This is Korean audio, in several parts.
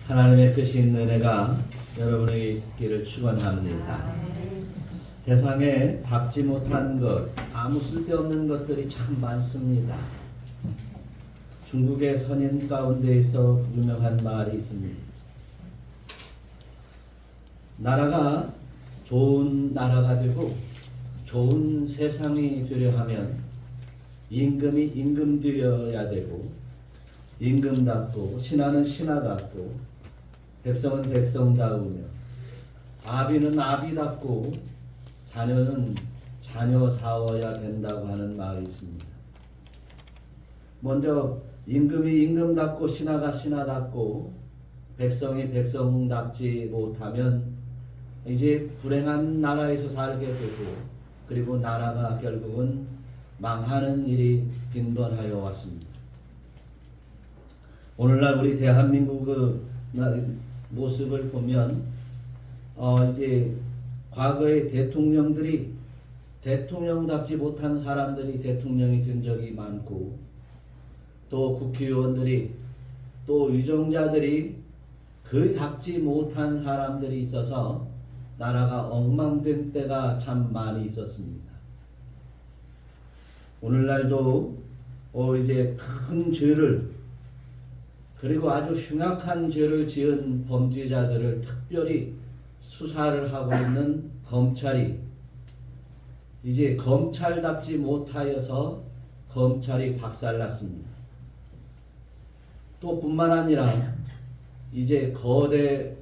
하나님의 크신 은혜가 여러분에게 있기를 축원합니다. 세상에 닿지 못한 것, 아무 쓸데없는 것들이 참 많습니다. 중국의 선인 가운데에서 유명한 말이 있습니다. 나라가 좋은 나라가 되고 좋은 세상이 되려 하면 임금이 임금되어야 되고, 임금답고 신하는 신하답고 백성은 백성다우며 아비는 아비답고 자녀는 자녀다워야 된다고 하는 말이 있습니다. 먼저 임금이 임금답고 신하가 신하답고 백성이 백성답지 못하면 이제 불행한 나라에서 살게 되고, 그리고 나라가 결국은 망하는 일이 빈번하여 왔습니다. 오늘날 우리 대한민국의 모습을 보면 이제 과거의 대통령들이 대통령답지 못한 사람들이 대통령이 된 적이 많고, 또 국회의원들이 또 위정자들이 그답지 못한 사람들이 있어서 나라가 엉망된 때가 참 많이 있었습니다. 오늘날도 이제 큰 죄를, 그리고 아주 흉악한 죄를 지은 범죄자들을 특별히 수사를 하고 있는 검찰이 이제 검찰답지 못하여서 검찰이 박살났습니다. 또 뿐만 아니라 이제 거대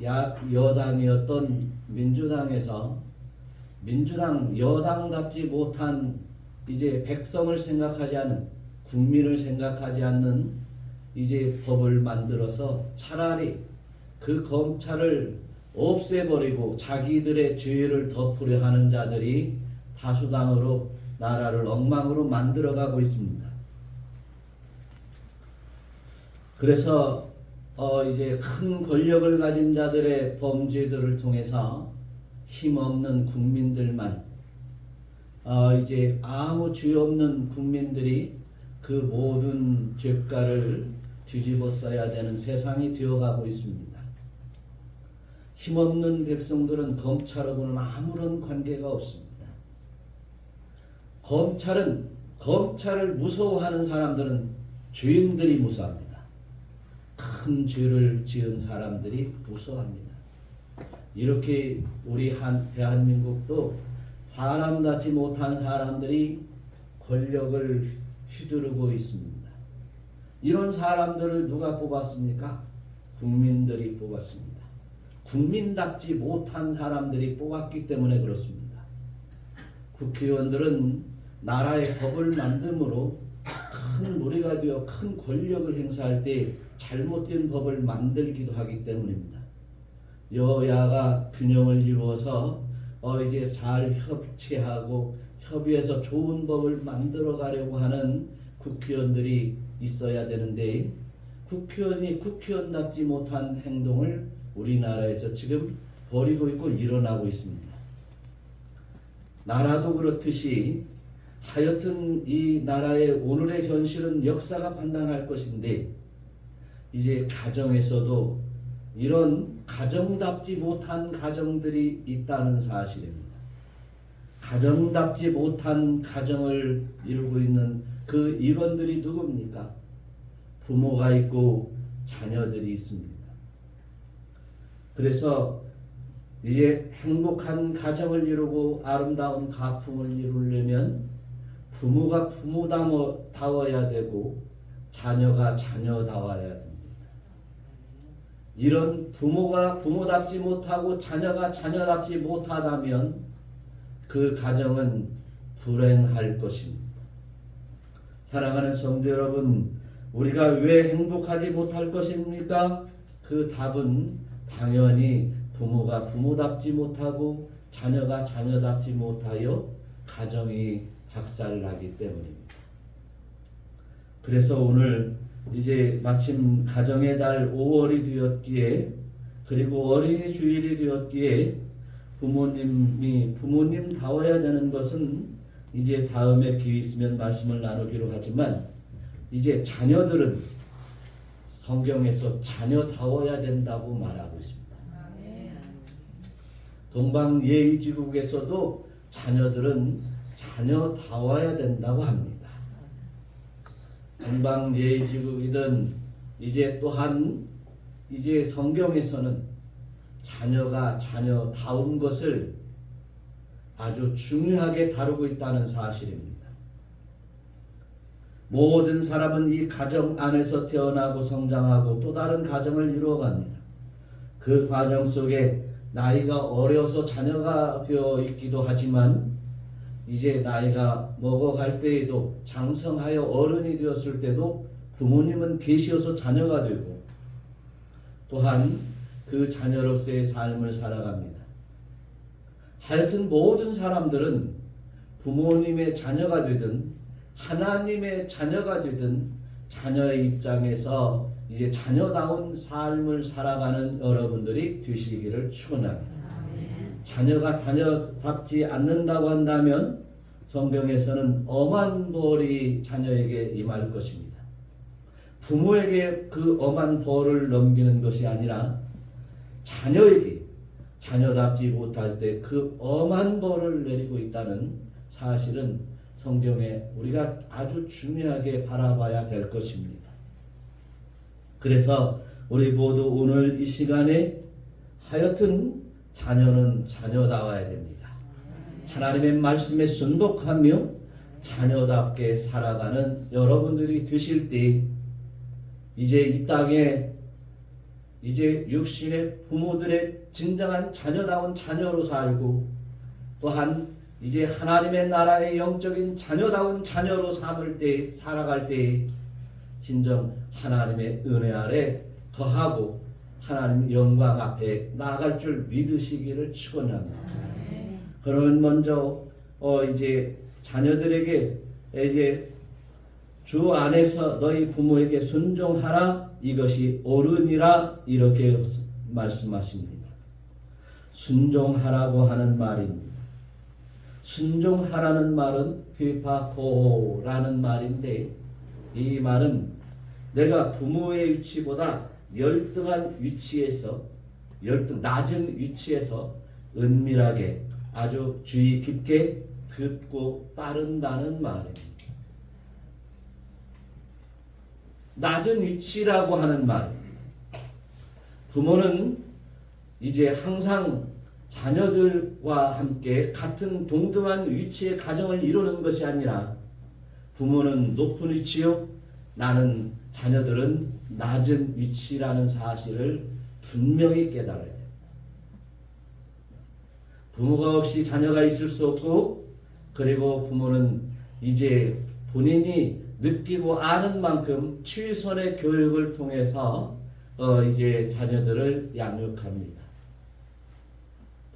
여당이었던 민주당에서 민주당 여당답지 못한 이제 백성을 생각하지 않는, 국민을 생각하지 않는 이제 법을 만들어서 차라리 그 검찰을 없애버리고 자기들의 죄를 덮으려 하는 자들이 다수당으로 나라를 엉망으로 만들어가고 있습니다. 그래서 이제 큰 권력을 가진 자들의 범죄들을 통해서 힘없는 국민들만, 이제 아무 죄 없는 국민들이 그 모든 죄가를 뒤집어 써야 되는 세상이 되어가고 있습니다. 힘없는 백성들은 검찰하고는 아무런 관계가 없습니다. 검찰을 무서워하는 사람들은 죄인들이 무서워합니다. 큰 죄를 지은 사람들이 무서워합니다. 이렇게 우리 대한민국도 사람답지 못한 사람들이 권력을 휘두르고 있습니다. 이런 사람들을 누가 뽑았습니까? 국민들이 뽑았습니다. 국민답지 못한 사람들이 뽑았기 때문에 그렇습니다. 국회의원들은 나라의 법을 만듦으로 큰 무리가 되어 큰 권력을 행사할 때 잘못된 법을 만들기도 하기 때문입니다. 여야가 균형을 이루어서 이제 잘 협치하고 협의해서 좋은 법을 만들어 가려고 하는 국회의원들이 있어야 되는데, 국회의원이 국회의원답지 못한 행동을 우리나라에서 지금 벌이고 있고 일어나고 있습니다. 나라도 그렇듯이 하여튼 이 나라의 오늘의 현실은 역사가 판단할 것인데, 이제 가정에서도 이런 가정답지 못한 가정들이 있다는 사실입니다. 가정답지 못한 가정을 이루고 있는 그 일원들이 누굽니까? 부모가 있고 자녀들이 있습니다. 그래서 이제 행복한 가정을 이루고 아름다운 가풍을 이루려면 부모가 부모다워야 되고 자녀가 자녀다워야 됩니다. 이런 부모가 부모답지 못하고 자녀가 자녀답지 못하다면 그 가정은 불행할 것입니다. 사랑하는 성도 여러분, 우리가 왜 행복하지 못할 것입니까? 그 답은 당연히 부모가 부모답지 못하고 자녀가 자녀답지 못하여 가정이 박살나기 때문입니다. 그래서 오늘 이제 마침 가정의 달 5월이 되었기에, 그리고 어린이 주일이 되었기에 부모님다워야 되는 것은 이제 다음에 기회 있으면 말씀을 나누기로 하지만, 이제 자녀들은 성경에서 자녀다워야 된다고 말하고 있습니다. 동방예의지국에서도 자녀들은 자녀다워야 된다고 합니다. 동방예의지국이든 이제 또한 이제 성경에서는 자녀가 자녀다운 것을 아주 중요하게 다루고 있다는 사실입니다. 모든 사람은 이 가정 안에서 태어나고 성장하고 또 다른 가정을 이루어갑니다. 그 과정 속에 나이가 어려서 자녀가 되어 있기도 하지만 이제 나이가 먹어갈 때에도 장성하여 어른이 되었을 때도 부모님은 계시어서 자녀가 되고 또한 그 자녀로서의 삶을 살아갑니다. 하여튼 모든 사람들은 부모님의 자녀가 되든 하나님의 자녀가 되든 자녀의 입장에서 이제 자녀다운 삶을 살아가는 여러분들이 되시기를 축원합니다. 자녀가 자녀답지 않는다고 한다면 성경에서는 엄한 벌이 자녀에게 임할 것입니다. 부모에게 그 엄한 벌을 넘기는 것이 아니라 자녀에게 자녀답지 못할 때 그 엄한 벌을 내리고 있다는 사실은 성경에 우리가 아주 중요하게 바라봐야 될 것입니다. 그래서 우리 모두 오늘 이 시간에 하여튼 자녀는 자녀다워야 됩니다. 하나님의 말씀에 순복하며 자녀답게 살아가는 여러분들이 되실 때 이제 이 땅에 이제 육신의 부모들의 진정한 자녀다운 자녀로 살고 또한 이제 하나님의 나라의 영적인 자녀다운 자녀로 살아갈 때 진정 하나님의 은혜 아래 거하고 하나님 영광 앞에 나아갈 줄 믿으시기를 축원합니다. 그러면 먼저 이제 자녀들에게 이제 주 안에서 너희 부모에게 순종하라 이것이 옳으니라 이렇게 말씀하십니다. 순종하라고 하는 말입니다. 순종하라는 말은 휘파코라는 말인데 이 말은 내가 부모의 위치보다 열등한 위치에서 낮은 위치에서 은밀하게 아주 주의 깊게 듣고 따른다는 말입니다. 낮은 위치라고 하는 말입니다. 부모는 이제 항상 자녀들과 함께 같은 동등한 위치의 가정을 이루는 것이 아니라 부모는 높은 위치요 나는 자녀들은 낮은 위치라는 사실을 분명히 깨달아야 됩니다. 부모가 없이 자녀가 있을 수 없고 그리고 부모는 이제 본인이 느끼고 아는 만큼 최선의 교육을 통해서 이제 자녀들을 양육합니다.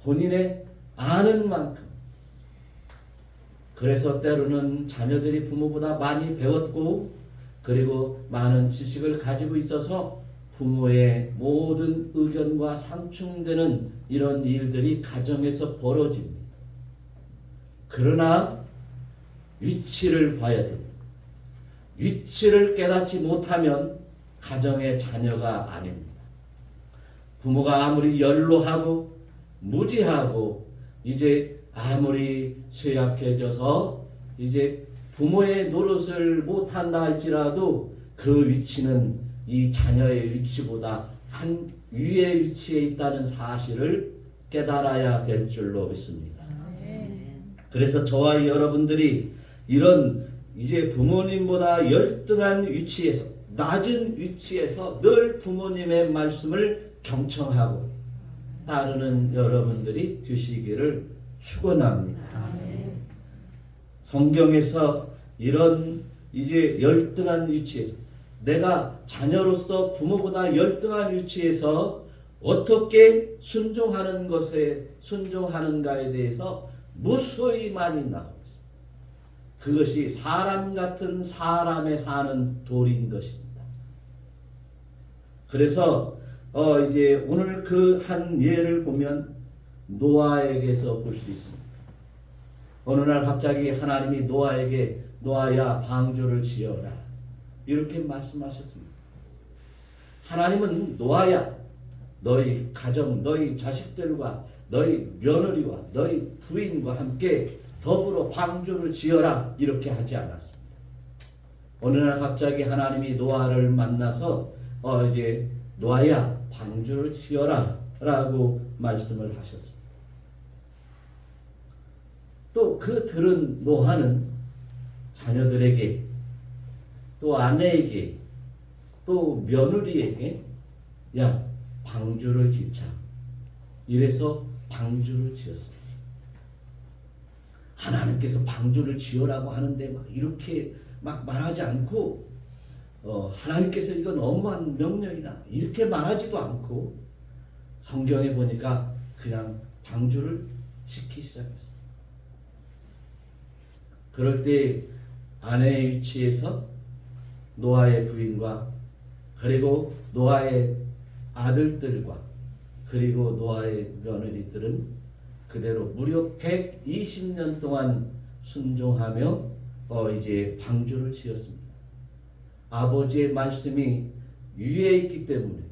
본인의 아는 만큼. 그래서 때로는 자녀들이 부모보다 많이 배웠고 그리고 많은 지식을 가지고 있어서 부모의 모든 의견과 상충되는 이런 일들이 가정에서 벌어집니다. 그러나 위치를 봐야 됩니다. 위치를 깨닫지 못하면 가정의 자녀가 아닙니다. 부모가 아무리 연로하고 무지하고 이제 아무리 쇠약해져서 이제 부모의 노릇을 못한다 할지라도 그 위치는 이 자녀의 위치보다 한 위의 위치에 있다는 사실을 깨달아야 될 줄로 믿습니다. 그래서 저와 여러분들이 이런 이제 부모님보다 열등한 위치에서 낮은 위치에서 늘 부모님의 말씀을 경청하고 따르는 여러분들이 되시기를 축원합니다. 성경에서 이런 이제 열등한 위치에서 내가 자녀로서 부모보다 열등한 위치에서 어떻게 순종하는 것에 순종하는가에 대해서 무수히 많이 나오고 있습니다. 그것이 사람 같은 사람의 사는 도리인 것입니다. 그래서 이제 오늘 그 한 예를 보면 노아에게서 볼 수 있습니다. 어느 날 갑자기 하나님이 노아에게 노아야 방주를 지어라 이렇게 말씀하셨습니다. 하나님은 노아야, 너희 가정, 너희 자식들과 너희 며느리와 너희 부인과 함께 더불어 방주를 지어라 이렇게 하지 않았습니다. 어느 날 갑자기 하나님이 노아를 만나서 이제 노아야 방주를 지어라 라고 말씀을 하셨습니다. 또 그 들은 노아는 자녀들에게 또 아내에게 또 며느리에게 야 방주를 짓자 이래서 방주를 지었습니다. 하나님께서 방주를 지으라고 하는데 막 이렇게 막 말하지 않고 하나님께서 이건 엄한 명령이다 이렇게 말하지도 않고 성경에 보니까 그냥 방주를 짓기 시작했습니다. 그럴 때 아내의 위치에서 노아의 부인과 그리고 노아의 아들들과 그리고 노아의 며느리들은 그대로 무려 120년 동안 순종하며 이제 방주를 지었습니다. 아버지의 말씀이 위에 있기 때문에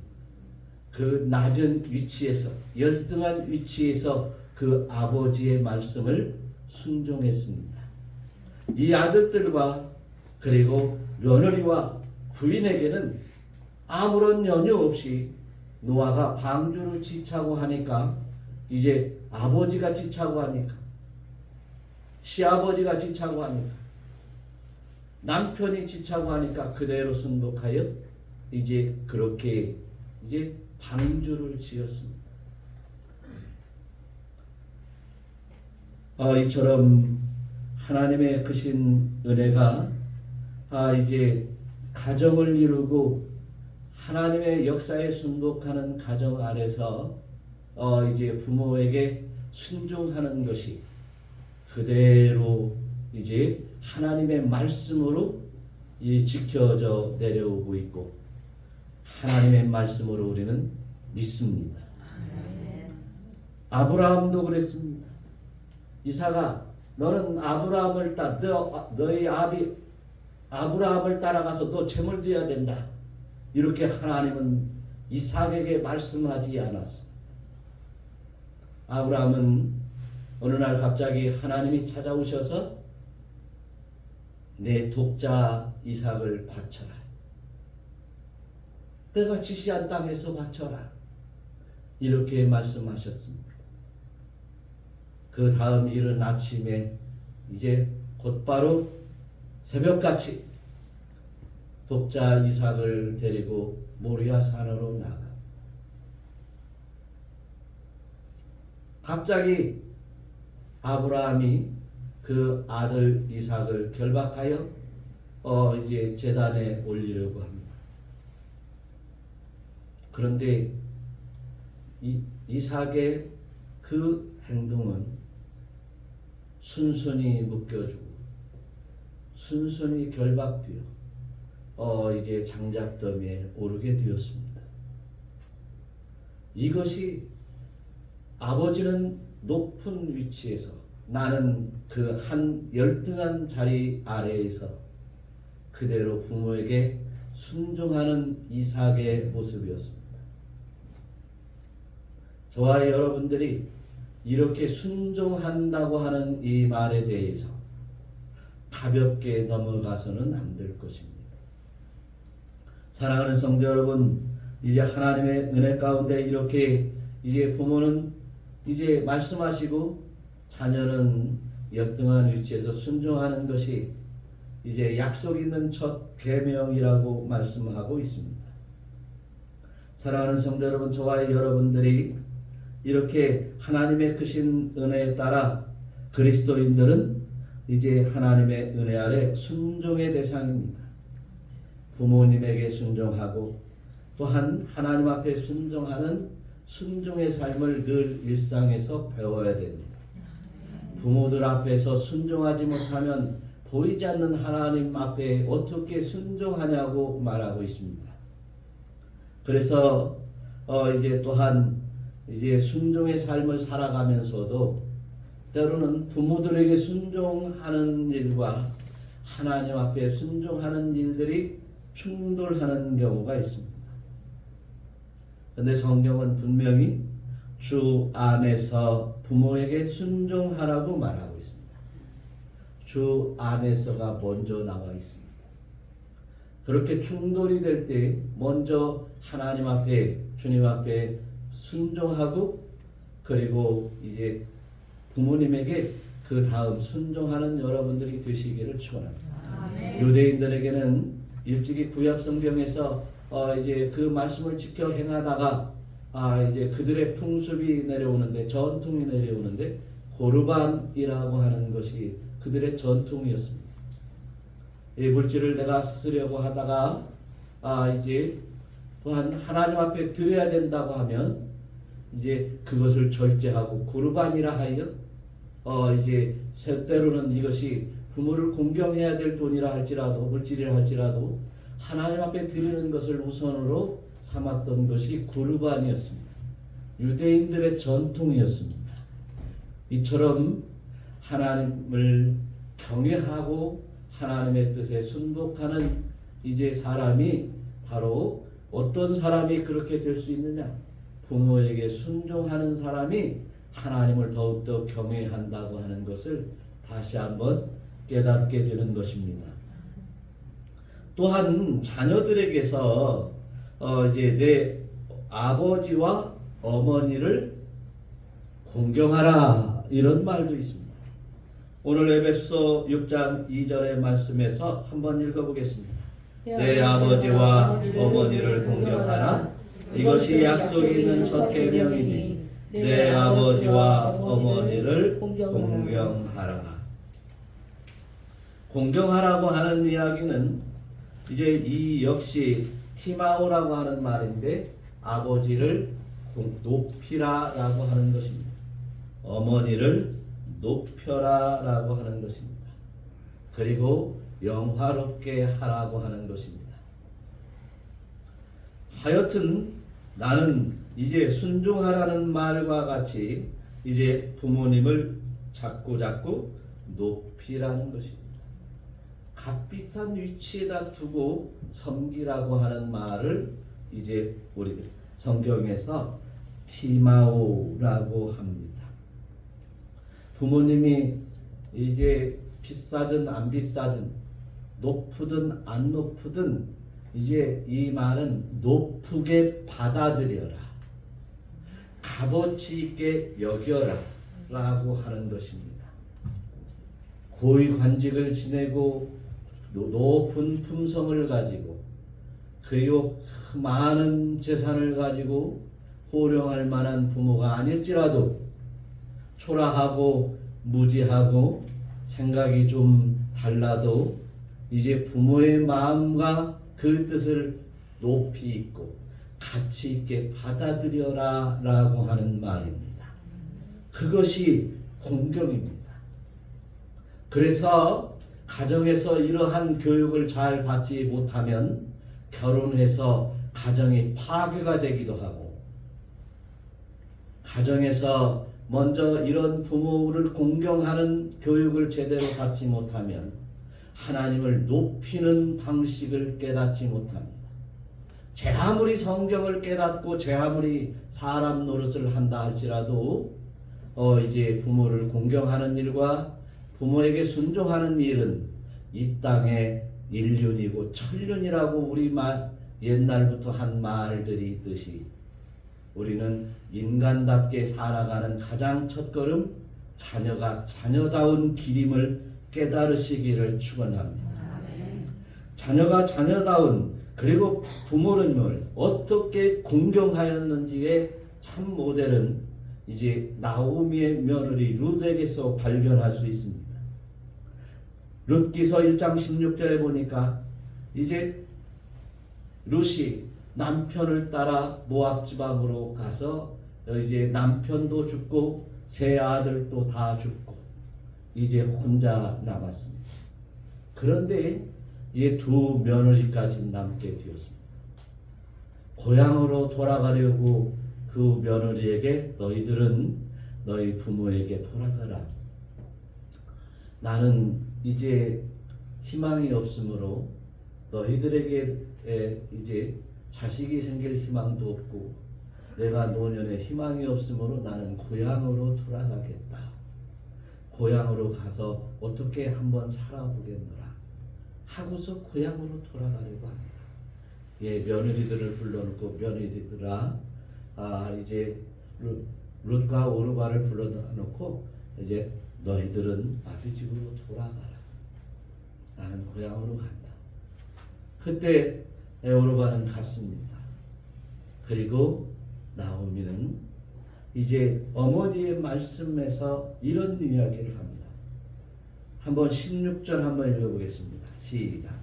그 낮은 위치에서 열등한 위치에서 그 아버지의 말씀을 순종했습니다. 이 아들들과 그리고 며느리와 부인에게는 아무런 연유 없이 노아가 방주를 짓자고 하니까 이제 아버지가 짓자고 하니까 시아버지가 짓자고 하니까 남편이 짓자고 하니까 그대로 순복하여 이제 그렇게 이제 방주를 지었습니다. 이처럼 하나님의 크신 은혜가 이제 가정을 이루고 하나님의 역사에 순복하는 가정 안에서 이제 부모에게 순종하는 것이 그대로 이제 하나님의 말씀으로 지켜져 내려오고 있고 하나님의 말씀으로 우리는 믿습니다. 아브라함도 그랬습니다. 이삭아 너는 아브라함을 너희 아비 아브라함을 따라가서 너 재물 드려야 된다. 이렇게 하나님은 이삭에게 말씀하지 않았습니다. 아브라함은 어느 날 갑자기 하나님이 찾아오셔서 내 독자 이삭을 바쳐라. 내가 지시한 땅에서 바쳐라. 이렇게 말씀하셨습니다. 그 다음 이른 아침에 이제 곧바로 새벽같이 독자 이삭을 데리고 모리아 산으로 나가. 갑자기 아브라함이 그 아들 이삭을 결박하여 이제 제단에 올리려고 합니다. 그런데 이삭의 그 행동은 순순히 묶여주고 순순히 결박되어 이제 장작더미에 오르게 되었습니다. 이것이 아버지는 높은 위치에서 나는 그 한 열등한 자리 아래에서 그대로 부모에게 순종하는 이삭의 모습이었습니다. 저와 여러분들이 이렇게 순종한다고 하는 이 말에 대해서 가볍게 넘어가서는 안 될 것입니다. 사랑하는 성도 여러분, 이제 하나님의 은혜 가운데 이렇게 이제 부모는 이제 말씀하시고 자녀는 열등한 위치에서 순종하는 것이 이제 약속 있는 첫 계명이라고 말씀하고 있습니다. 사랑하는 성도 여러분, 저와 여러분들이 이렇게 하나님의 크신 은혜에 따라 그리스도인들은 이제 하나님의 은혜 아래 순종의 대상입니다. 부모님에게 순종하고 또한 하나님 앞에 순종하는 순종의 삶을 늘 일상에서 배워야 됩니다. 부모들 앞에서 순종하지 못하면 보이지 않는 하나님 앞에 어떻게 순종하냐고 말하고 있습니다. 그래서 이제 또한 이제 순종의 삶을 살아가면서도 때로는 부모들에게 순종하는 일과 하나님 앞에 순종하는 일들이 충돌하는 경우가 있습니다. 근데 성경은 분명히 주 안에서 부모에게 순종하라고 말하고 있습니다. 주 안에서가 먼저 나와 있습니다. 그렇게 충돌이 될 때 먼저 하나님 앞에, 주님 앞에 순종하고, 그리고 이제 부모님에게 그 다음 순종하는 여러분들이 되시기를 축원합니다. 유대인들에게는 일찍이 구약 성경에서 이제 그 말씀을 지켜 행하다가 이제 그들의 풍습이 내려오는데, 전통이 내려오는데, 고르반이라고 하는 것이 그들의 전통이었습니다. 이 물질을 내가 쓰려고 하다가 이제 또한 하나님 앞에 드려야 된다고 하면 이제 그것을 절제하고, 고르반이라 하여 이제 때로는 이것이 부모를 공경해야 될 돈이라 할지라도, 물질이라 할지라도 하나님 앞에 드리는 것을 우선으로 삼았던 것이 고르반이었습니다. 유대인들의 전통이었습니다. 이처럼 하나님을 경외하고 하나님의 뜻에 순복하는 이제 사람이, 바로 어떤 사람이 그렇게 될 수 있느냐? 부모에게 순종하는 사람이 하나님을 더욱더 경외한다고 하는 것을 다시 한번 깨닫게 되는 것입니다. 또한 자녀들에게서 이제 내 아버지와 어머니를 공경하라, 이런 말도 있습니다. 오늘 에베소 6장 2절의 말씀에서 한번 읽어보겠습니다. 내 아버지와 어머니를 공경하라. 이것이 약속이 있는 첫 계명이니 내 아버지와 어머니를 공경하라. 공경하라고 하는 이야기는 이제 이 역시 티마오라고 하는 말인데, 아버지를 높이라라고 하는 것입니다. 어머니를 높여라라고 하는 것입니다. 그리고 영화롭게 하라고 하는 것입니다. 하여튼 나는 이제 순종하라는 말과 같이 이제 부모님을 자꾸 높이라는 것입니다. 값비싼 위치에다 두고 섬기라고 하는 말을 이제 우리 성경에서 티마오라고 합니다. 부모님이 이제 비싸든 안 비싸든, 높으든 안 높으든, 이제 이 말은 높게 받아들여라, 값어치 있게 여겨라 라고 하는 것입니다. 고위 관직을 지내고 높은 품성을 가지고, 그리고 많은 재산을 가지고 호령할 만한 부모가 아닐지라도 초라하고 무지하고 생각이 좀 달라도 이제 부모의 마음과 그 뜻을 높이 있고 가치 있게 받아들여라 라고 하는 말입니다. 그것이 공경입니다. 그래서 가정에서 이러한 교육을 잘 받지 못하면 결혼해서 가정이 파괴가 되기도 하고, 가정에서 먼저 이런 부모를 공경하는 교육을 제대로 받지 못하면 하나님을 높이는 방식을 깨닫지 못합니다. 제 아무리 성경을 깨닫고 제 아무리 사람 노릇을 한다 할지라도 이제 부모를 공경하는 일과 부모에게 순종하는 일은 이 땅의 일륜이고 천륜이라고 우리 옛날부터 한 말들이 있듯이, 우리는 인간답게 살아가는 가장 첫걸음, 자녀가 자녀다운 길임을 깨달으시기를 축원합니다. 자녀가 자녀다운, 그리고 부모를 어떻게 공경하였는지의 참 모델은 이제 나오미의 며느리 룻에게서 발견할 수 있습니다. 룻기서 1장 16절에 보니까 이제 룻이 남편을 따라 모압 지방으로 가서 이제 남편도 죽고 세 아들도 다 죽고 이제 혼자 남았습니다. 그런데 이제 두 며느리까지 남게 되었습니다. 고향으로 돌아가려고 그 며느리에게 너희들은 너희 부모에게 돌아가라. 나는 이제 희망이 없으므로 너희들에게 이제 자식이 생길 희망도 없고 내가 노년에 희망이 없으므로 나는 고향으로 돌아가겠다. 고향으로 가서 어떻게 한번 살아보겠노라 하고서 고향으로 돌아가려고 합니다. 예, 며느리들을 불러놓고 며느리들아, 이제 룻과 오르바를 불러놓고 이제 너희들은 아비 집으로 돌아가라. 나는 고향으로 간다. 그때 오르바는 갔습니다. 그리고 나오미는 이제 어머니의 말씀에서 이런 이야기를 합니다. 한번 16절 한번 읽어보겠습니다. 시작.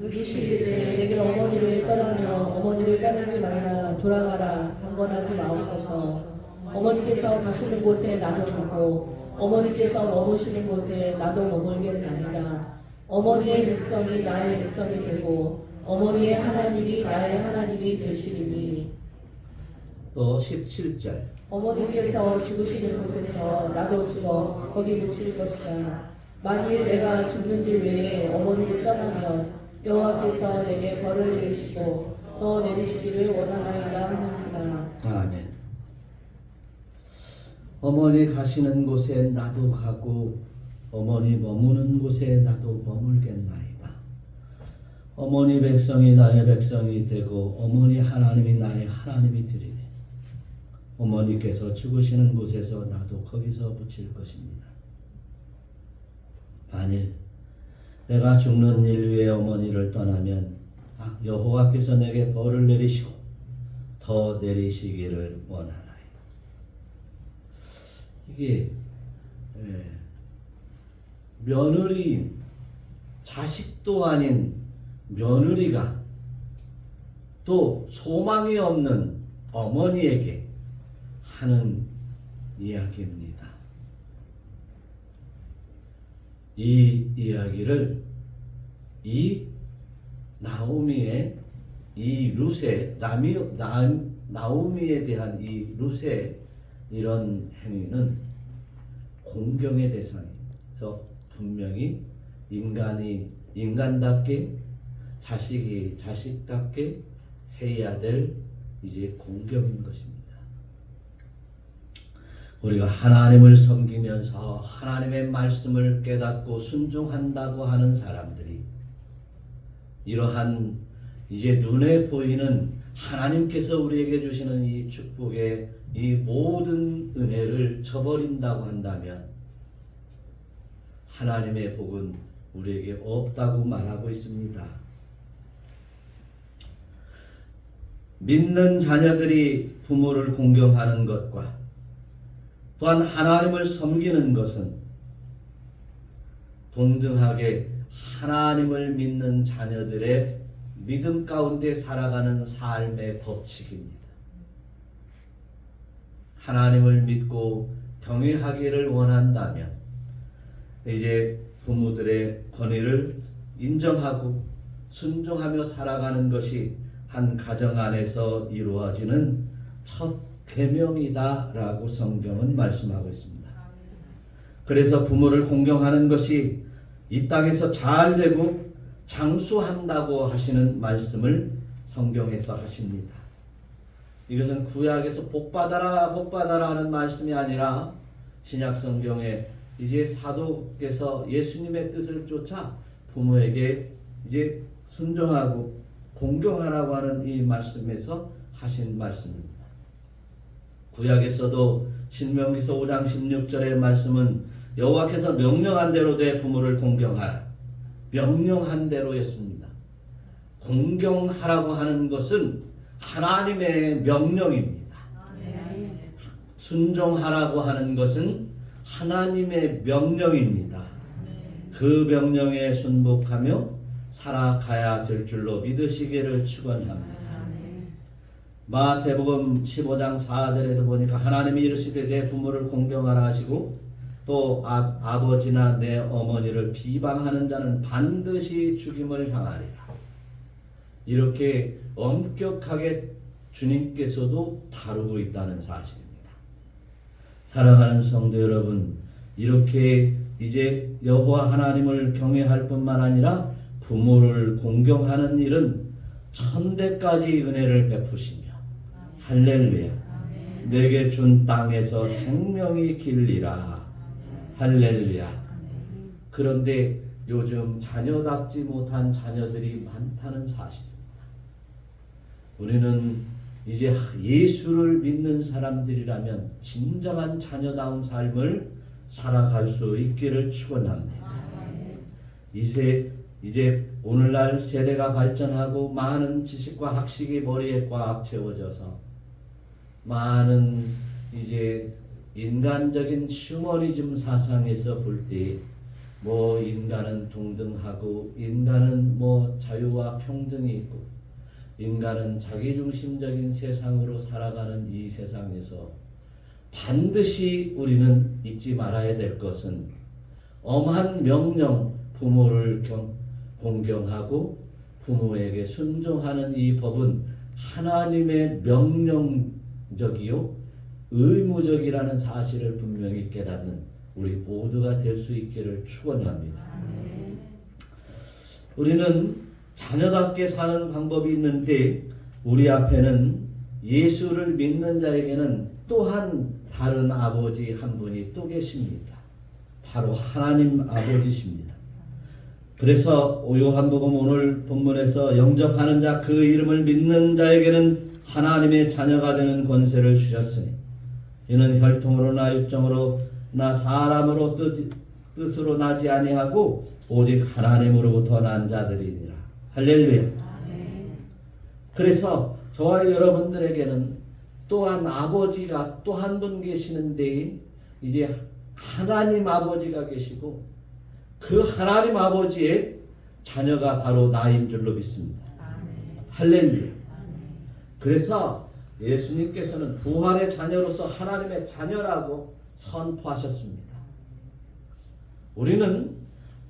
이르시기를 내게 어머니를 떠나며 어머니를 떠나지 말라 돌아가라 강건하지 마옵소서. 어머니께서 가시는 곳에 나도 가고 어머니께서 머무시는 곳에 나도 머물겠나이다. 어머니의 백성이 나의 백성이 되고 어머니의 하나님이 나의 하나님이 되시리니. 또 17절. 어머니께서 죽으시는 곳에서 나도 죽어 거기 묻힐 것이다. 만일 내가 죽는 길 외에 어머니를 떠나면 여호와께서 내게 벌을 내리시고 더 내리시기를 원하나이다 하는지라. 아멘. 어머니 가시는 곳에 나도 가고 어머니 머무는 곳에 나도 머물겠나이다. 어머니 백성이 나의 백성이 되고 어머니 하나님이 나의 하나님이 되리니 어머니께서 죽으시는 곳에서 나도 거기서 묻힐 것입니다. 만일 내가 죽는 일 위에 어머니를 떠나면 여호와께서 내게 벌을 내리시고 더 내리시기를 원하나이다. 이게 며느리인 자식도 아닌 며느리가 또 소망이 없는 어머니에게 하는 이야기입니다. 이 이야기를 이 나오미의 이 룻의 나오미에 대한 이 룻의 이런 행위는 공경의 대상에서 분명히 인간답게 자식이 자식답게 해야 될 이제 공경인 것입니다. 우리가 하나님을 섬기면서 하나님의 말씀을 깨닫고 순종한다고 하는 사람들이 이러한 이제 눈에 보이는 하나님께서 우리에게 주시는 이 축복의 이 모든 은혜를 저버린다고 한다면 하나님의 복은 우리에게 없다고 말하고 있습니다. 믿는 자녀들이 부모를 공경하는 것과 또한 하나님을 섬기는 것은 동등하게 하나님을 믿는 자녀들의 믿음 가운데 살아가는 삶의 법칙입니다. 하나님을 믿고 경외하기를 원한다면 이제 부모들의 권위를 인정하고 순종하며 살아가는 것이 한 가정 안에서 이루어지는 첫 계명이다라고 성경은 말씀하고 있습니다. 그래서 부모를 공경하는 것이 이 땅에서 잘 되고 장수한다고 하시는 말씀을 성경에서 하십니다. 이것은 구약에서 복받아라 복받아라 하는 말씀이 아니라 신약 성경에 이제 사도께서 예수님의 뜻을 쫓아 부모에게 이제 순종하고 공경하라고 하는 이 말씀에서 하신 말씀입니다. 구약에서도 신명기서 5장 16절의 말씀은 여호와께서 명령한 대로 내 부모를 공경하라. 명령한 대로였습니다. 공경하라고 하는 것은 하나님의 명령입니다. 순종하라고 하는 것은 하나님의 명령입니다. 그 명령에 순복하며 살아가야 될 줄로 믿으시기를 축원합니다. 마태복음 15장 4절에도 보니까 하나님이 이르시되 내 부모를 공경하라 하시고 또 아버지나 내 어머니를 비방하는 자는 반드시 죽임을 당하리라. 이렇게 엄격하게 주님께서도 다루고 있다는 사실입니다. 사랑하는 성도 여러분, 이렇게 이제 여호와 하나님을 경외할 뿐만 아니라 부모를 공경하는 일은 천대까지 은혜를 베푸시며 할렐루야 내게 준 땅에서 생명이 길리라. 할렐루야. 그런데 요즘 자녀답지 못한 자녀들이 많다는 사실입니다. 우리는 이제 예수를 믿는 사람들이라면 진정한 자녀다운 삶을 살아갈 수 있기를 축원합니다. 이제 오늘날 세대가 발전하고 많은 지식과 학식이 머리에 꽉 채워져서 많은 이제 인간적인 휴머니즘 사상에서 볼 때 뭐 인간은 동등하고 인간은 뭐 자유와 평등이 있고 인간은 자기중심적인 세상으로 살아가는 이 세상에서 반드시 우리는 잊지 말아야 될 것은 엄한 명령, 부모를 공경하고 부모에게 순종하는 이 법은 하나님의 명령적이요 의무적이라는 사실을 분명히 깨닫는 우리 모두가 될 수 있기를 축원합니다. 우리는 자녀답게 사는 방법이 있는데 우리 앞에는 예수를 믿는 자에게는 또한 다른 아버지 한 분이 또 계십니다. 바로 하나님 아버지십니다. 그래서 요한복음 오늘 본문에서 영접하는 자 그 이름을 믿는 자에게는 하나님의 자녀가 되는 권세를 주셨으니 이는 혈통으로나 육정으로나 사람으로 뜻으로 나지 아니하고 오직 하나님으로부터 난 자들이니라. 할렐루야. 그래서 저와 여러분들에게는 또한 아버지가 또 한 분 계시는데 이제 하나님 아버지가 계시고 그 하나님 아버지의 자녀가 바로 나인 줄로 믿습니다. 할렐루야. 그래서 예수님께서는 부활의 자녀로서 하나님의 자녀라고 선포하셨습니다. 우리는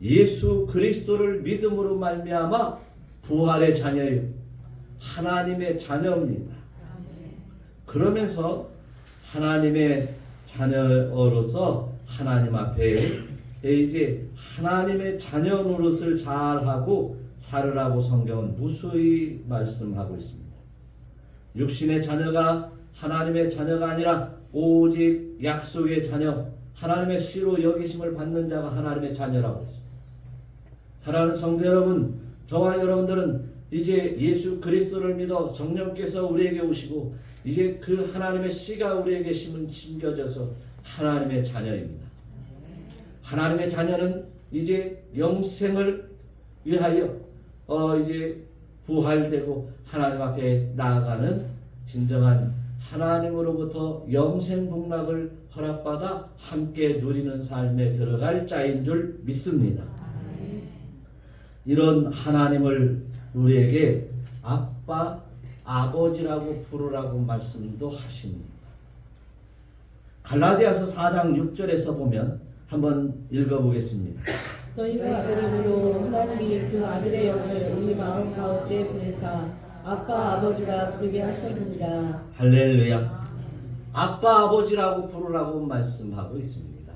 예수 그리스도를 믿음으로 말미암아 부활의 자녀요 하나님의 자녀입니다. 그러면서 하나님의 자녀로서 하나님 앞에 이제 하나님의 자녀 노릇을 잘하고 살으라고 성경은 무수히 말씀하고 있습니다. 육신의 자녀가 하나님의 자녀가 아니라 오직 약속의 자녀, 하나님의 씨로 여기심을 받는 자가 하나님의 자녀라고 했습니다. 사랑하는 성도 여러분, 저와 여러분들은 이제 예수 그리스도를 믿어 성령께서 우리에게 오시고 이제 그 하나님의 씨가 우리에게 심겨져서 하나님의 자녀입니다. 하나님의 자녀는 이제 영생을 위하여 이제 부활되고 하나님 앞에 나아가는 진정한 하나님으로부터 영생 복락을 허락받아 함께 누리는 삶에 들어갈 자인 줄 믿습니다. 이런 하나님을 우리에게 아빠, 아버지라고 부르라고 말씀도 하십니다. 갈라디아서 4장 6절에서 보면 한번 읽어보겠습니다. 너희가 아들임으로 하나님이 그 아들의 영을 우리 마음 가운데 보내사 아빠 아버지라 부르게 하셨느니라. 할렐루야. 아빠 아버지라고 부르라고 말씀하고 있습니다.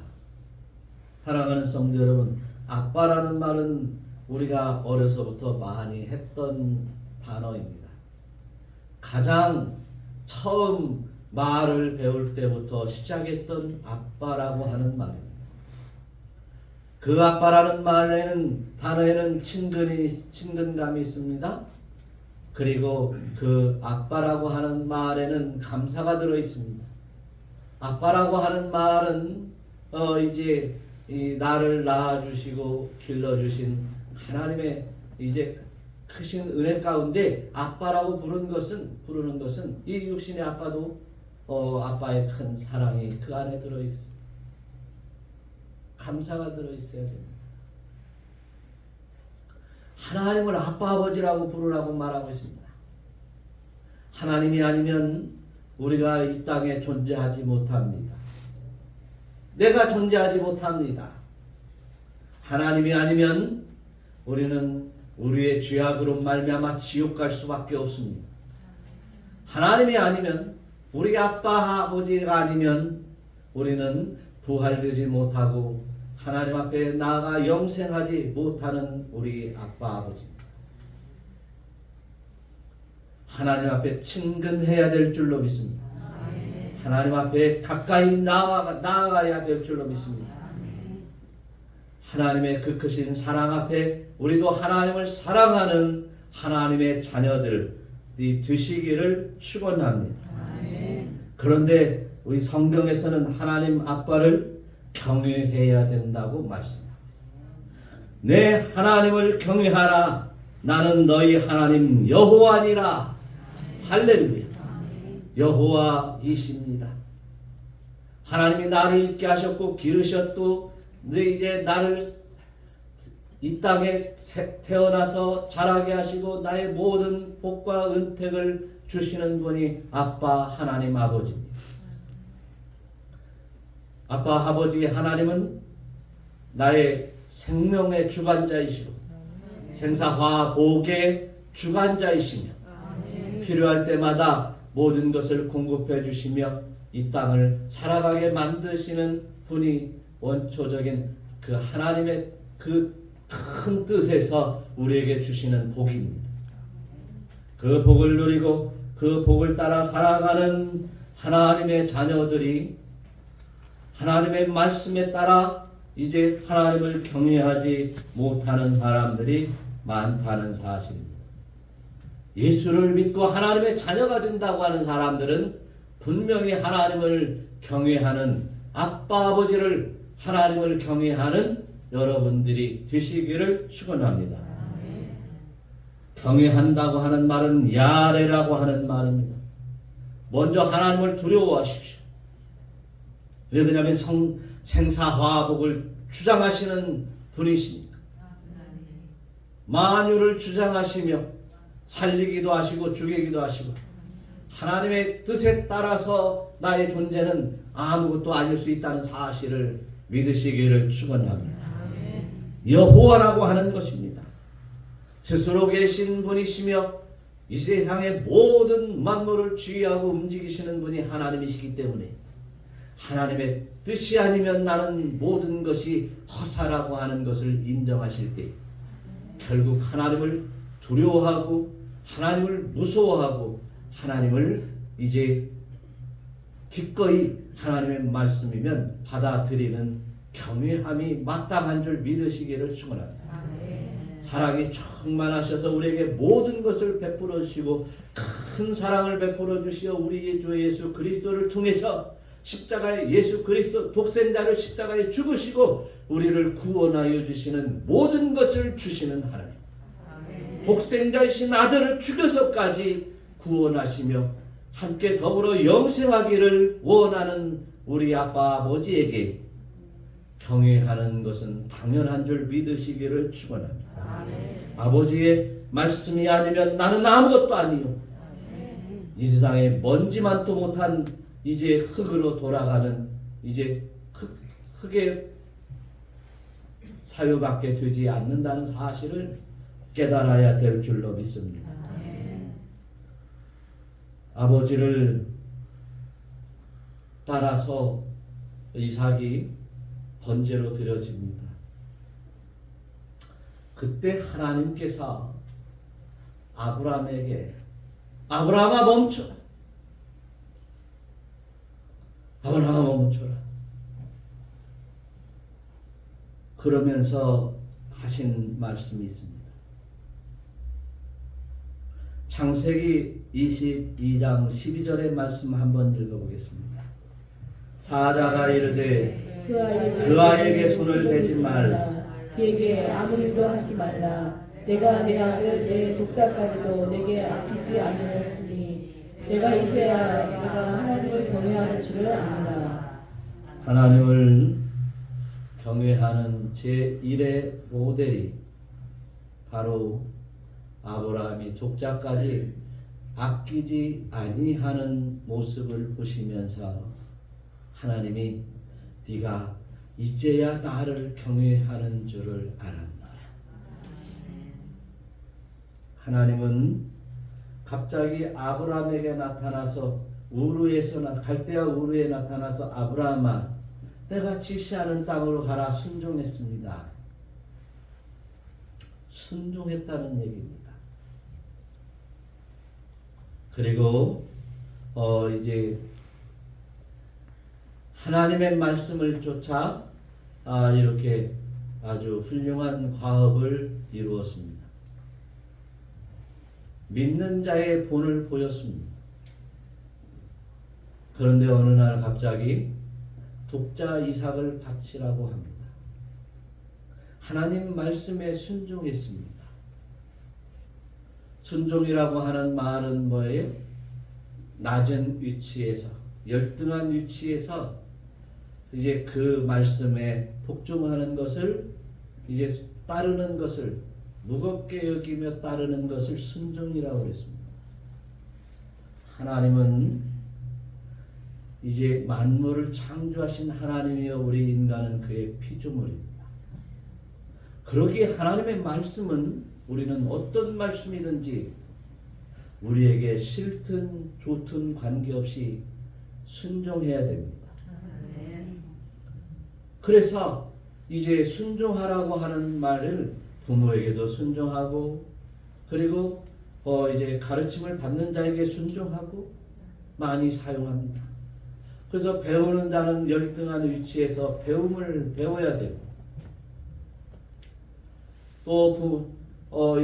사랑하는 성도 여러분, 아빠라는 말은 우리가 어려서부터 많이 했던 단어입니다. 가장 처음 말을 배울 때부터 시작했던 아빠라고 하는 말입니다. 그 아빠라는 단어에는 친근감이 있습니다. 그리고 그 아빠라고 하는 말에는 감사가 들어 있습니다. 아빠라고 하는 말은 이제 나를 낳아주시고 길러주신 하나님의 이제 크신 은혜 가운데 아빠라고 부르는 것은 이 육신의 아빠도 아빠의 큰 사랑이 그 안에 들어 있습니다. 감사가 들어 있어야 됩니다. 하나님을 아빠 아버지라고 부르라고 말하고 있습니다. 하나님이 아니면 우리가 이 땅에 존재하지 못합니다. 내가 존재하지 못합니다. 하나님이 아니면 우리는 우리의 죄악으로 말미암아 지옥 갈 수밖에 없습니다. 하나님이 아니면 우리 아빠 아버지가 아니면 우리는 부활되지 못하고 하나님 앞에 나아가 영생하지 못하는 우리 아빠 아버지입니다. 하나님 앞에 친근해야 될 줄로 믿습니다. 하나님 앞에 가까이 나아가야 될 줄로 믿습니다. 하나님의 그 크신 사랑 앞에 우리도 하나님을 사랑하는 하나님의 자녀들이 되시기를 축원합니다. 그런데 우리 성경에서는 하나님 아빠를 경외해야 된다고 말씀하고 있습니다. 내 하나님을 경외하라. 나는 너희 하나님 여호와니라. 할렐루야. 여호와이십니다. 하나님이 나를 있게 하셨고 기르셨고 이제 나를 이 땅에 태어나서 자라게 하시고 나의 모든 복과 은택을 주시는 분이 아빠 하나님 아버지입니다. 아빠 아버지 하나님은 나의 생명의 주관자이시고 생사화복의 주관자이시며 필요할 때마다 모든 것을 공급해 주시며 이 땅을 살아가게 만드시는 분이 원초적인 그 하나님의 그 큰 뜻에서 우리에게 주시는 복입니다. 그 복을 누리고 그 복을 따라 살아가는 하나님의 자녀들이 하나님의 말씀에 따라 이제 하나님을 경외하지 못하는 사람들이 많다는 사실입니다. 예수를 믿고 하나님의 자녀가 된다고 하는 사람들은 분명히 하나님을 경외하는 아빠 아버지를 하나님을 경외하는 여러분들이 되시기를 축원합니다. 경외한다고 하는 말은 야레라고 하는 말입니다. 먼저 하나님을 두려워하십시오. 왜 그러냐면 생사화복을 주장하시는 분이시니까. 만유를 주장하시며 살리기도 하시고 죽이기도 하시고 하나님의 뜻에 따라서 나의 존재는 아무것도 아닐 수 있다는 사실을 믿으시기를 축원합니다. 여호와라고 하는 것입니다. 스스로 계신 분이시며 이 세상의 모든 만물을 주의하고 움직이시는 분이 하나님이시기 때문에 하나님의 뜻이 아니면 나는 모든 것이 허사라고 하는 것을 인정하실 때 결국 하나님을 두려워하고 하나님을 무서워하고 하나님을 이제 기꺼이 하나님의 말씀이면 받아들이는 경외함이 마땅한 줄 믿으시기를 축원합니다. 사랑이 충만하셔서 우리에게 모든 것을 베풀어 주시고 큰 사랑을 베풀어 주시어 우리 주 예수 그리스도를 통해서 십자가에 예수 그리스도 독생자를 십자가에 죽으시고 우리를 구원하여 주시는 모든 것을 주시는 하나님. 독생자이신 아들을 죽여서까지 구원하시며 함께 더불어 영생하기를 원하는 우리 아빠 아버지에게 경외하는 것은 당연한 줄 믿으시기를 축원합니다. 아버지의 말씀이 아니면 나는 아무것도 아니요. 이 세상에 먼지만도 못한 이제 흙으로 돌아가는 이제 흙의 사유밖에 되지 않는다는 사실을 깨달아야 될 줄로 믿습니다. 아버지를 따라서 이삭이 번제로 드려집니다. 그때 하나님께서 아브라함에게 아브라함아 멈춰라. 아브라함아 멈춰라. 그러면서 하신 말씀이 있습니다. 창세기 22장 12절의 말씀 한번 읽어보겠습니다. 사자가 이르되 그 아이에게 손을 대지 말라. 그에게 아무 일도 하지 말라. 내가 내 아들 내 독자까지도 내게 아끼지 아니하였으니 내가 이제야 내가 하나님을 경외하는 줄을 아노라. 하나님을 경외하는 제1의 모델이 바로 아브라함이 독자까지 아끼지 아니하는 모습을 보시면서 하나님이 네가 이제야 나를 경외하는 줄을 알았노라. 하나님은 갑자기 아브라함에게 나타나서 갈대아 우르에 나타나서 아브라함아 내가 지시하는 땅으로 가라 순종했습니다. 순종했다는 얘기입니다. 그리고 이제 하나님의 말씀을 쫓아 이렇게 아주 훌륭한 과업을 이루었습니다. 믿는 자의 본을 보였습니다. 그런데 어느 날 갑자기 독자 이삭을 바치라고 합니다. 하나님 말씀에 순종했습니다. 순종이라고 하는 말은 뭐예요? 낮은 위치에서, 열등한 위치에서 이제 그 말씀에 복종하는 것을, 이제 따르는 것을, 무겁게 여기며 따르는 것을 순종이라고 했습니다. 하나님은 이제 만물을 창조하신 하나님이여 우리 인간은 그의 피조물입니다. 그러기에 하나님의 말씀은 우리는 어떤 말씀이든지 우리에게 싫든 좋든 관계없이 순종해야 됩니다. 그래서 이제 순종하라고 하는 말을 부모에게도 순종하고, 그리고 이제 가르침을 받는 자에게 순종하고 많이 사용합니다. 그래서 배우는 자는 열등한 위치에서 배움을 배워야 되고, 또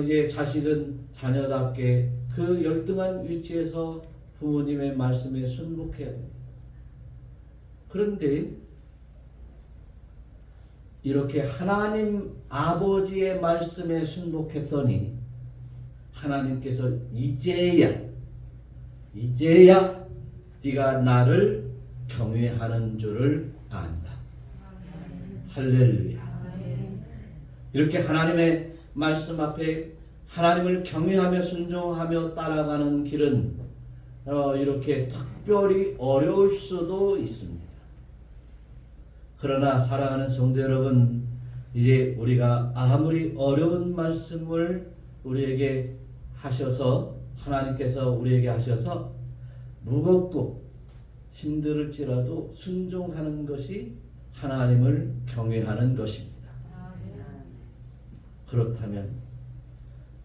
이제 자식은 자녀답게 그 열등한 위치에서 부모님의 말씀에 순복해야 됩니다. 그런데 이렇게 하나님 아버지의 말씀에 순복했더니 하나님께서 이제야 네가 나를 경외하는 줄을 안다. 할렐루야. 이렇게 하나님의 말씀 앞에 하나님을 경외하며 순종하며 따라가는 길은 이렇게 특별히 어려울 수도 있습니다. 그러나 사랑하는 성도 여러분, 이제 우리가 아무리 어려운 말씀을 우리에게 하셔서, 하나님께서 우리에게 하셔서 무겁고 힘들을지라도 순종하는 것이 하나님을 경외하는 것입니다. 그렇다면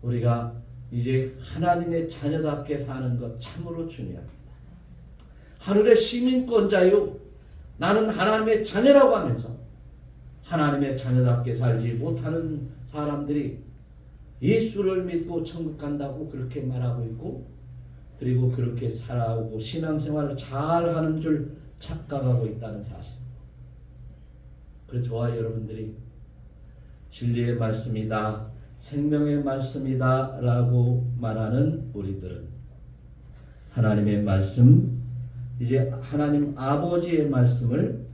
우리가 이제 하나님의 자녀답게 사는 것 참으로 중요합니다. 하늘의 시민권자요, 나는 하나님의 자녀라고 하면서 하나님의 자녀답게 살지 못하는 사람들이 예수를 믿고 천국 간다고 그렇게 말하고 있고, 그리고 그렇게 살아오고 신앙생활을 잘하는 줄 착각하고 있다는 사실입니다. 그래서 저와 여러분들이 진리의 말씀이다, 생명의 말씀이다 라고 말하는 우리들은 하나님의 말씀, 이제 하나님 아버지의 말씀을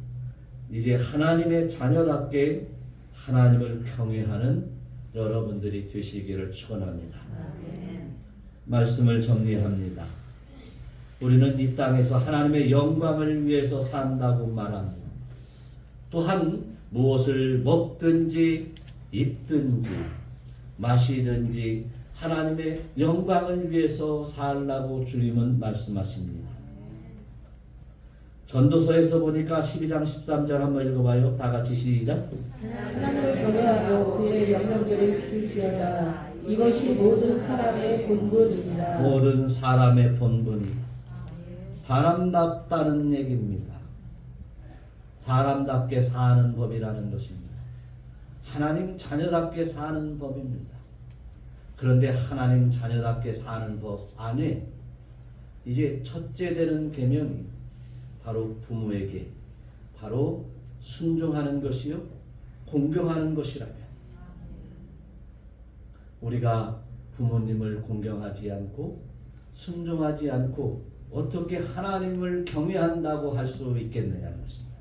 이제 하나님의 자녀답게 하나님을 경외하는 여러분들이 되시기를 축원합니다. 말씀을 정리합니다. 우리는 이 땅에서 하나님의 영광을 위해서 산다고 말합니다. 또한 무엇을 먹든지 입든지 마시든지 하나님의 영광을 위해서 살라고 주님은 말씀하십니다. 전도서에서 보니까 12장 13절 한번 읽어봐요. 다 같이 시작. 하나님을 경외하고 그의 명령들을 지킬지어다. 이것이 모든 사람의 본분입니다. 모든 사람의 본분이 사람답다는 얘기입니다. 사람답게 사는 법이라는 것입니다. 하나님 자녀답게 사는 법입니다. 그런데 하나님 자녀답게 사는 법 안에 이제 첫째 되는 계명이 바로 부모에게 바로 순종하는 것이요 공경하는 것이라면, 우리가 부모님을 공경하지 않고 순종하지 않고 어떻게 하나님을 경외한다고 할 수 있겠느냐는 것입니다.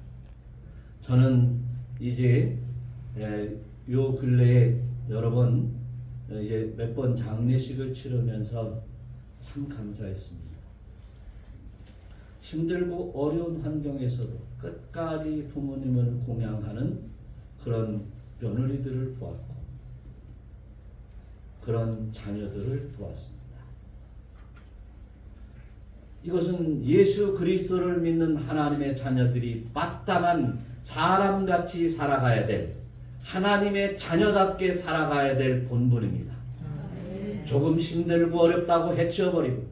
저는 이제 요 근래에 여러 번 이제 몇 번 장례식을 치르면서 참 감사했습니다. 힘들고 어려운 환경에서도 끝까지 부모님을 공양하는 그런 며느리들을 보았고 그런 자녀들을 보았습니다. 이것은 예수 그리스도를 믿는 하나님의 자녀들이 마땅한 사람같이 살아가야 될, 하나님의 자녀답게 살아가야 될 본분입니다. 조금 힘들고 어렵다고 해치워버리고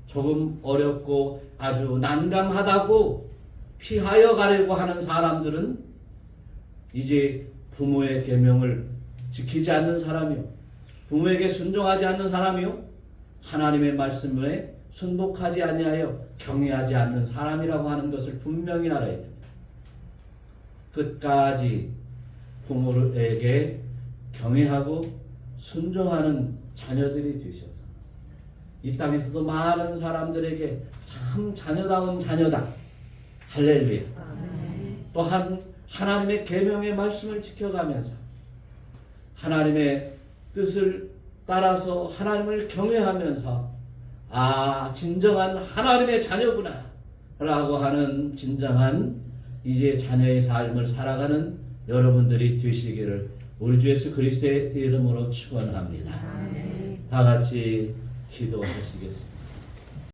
조금 어렵고 아주 난감하다고 피하여 가려고 하는 사람들은 이제 부모의 계명을 지키지 않는 사람이요, 부모에게 순종하지 않는 사람이요, 하나님의 말씀에 순복하지 아니하여 경외하지 않는 사람이라고 하는 것을 분명히 알아야 됩니다. 끝까지 부모에게 경외하고 순종하는 자녀들이 되셔서 이 땅에서도 많은 사람들에게 참 자녀다운 자녀다, 할렐루야. 또한 하나님의 계명의 말씀을 지켜가면서 하나님의 뜻을 따라서 하나님을 경외하면서 진정한 하나님의 자녀구나 라고 하는 진정한 이제 자녀의 삶을 살아가는 여러분들이 되시기를 우리 주 예수 그리스도의 이름으로 축원합니다. 다 같이 기도하시겠습니다.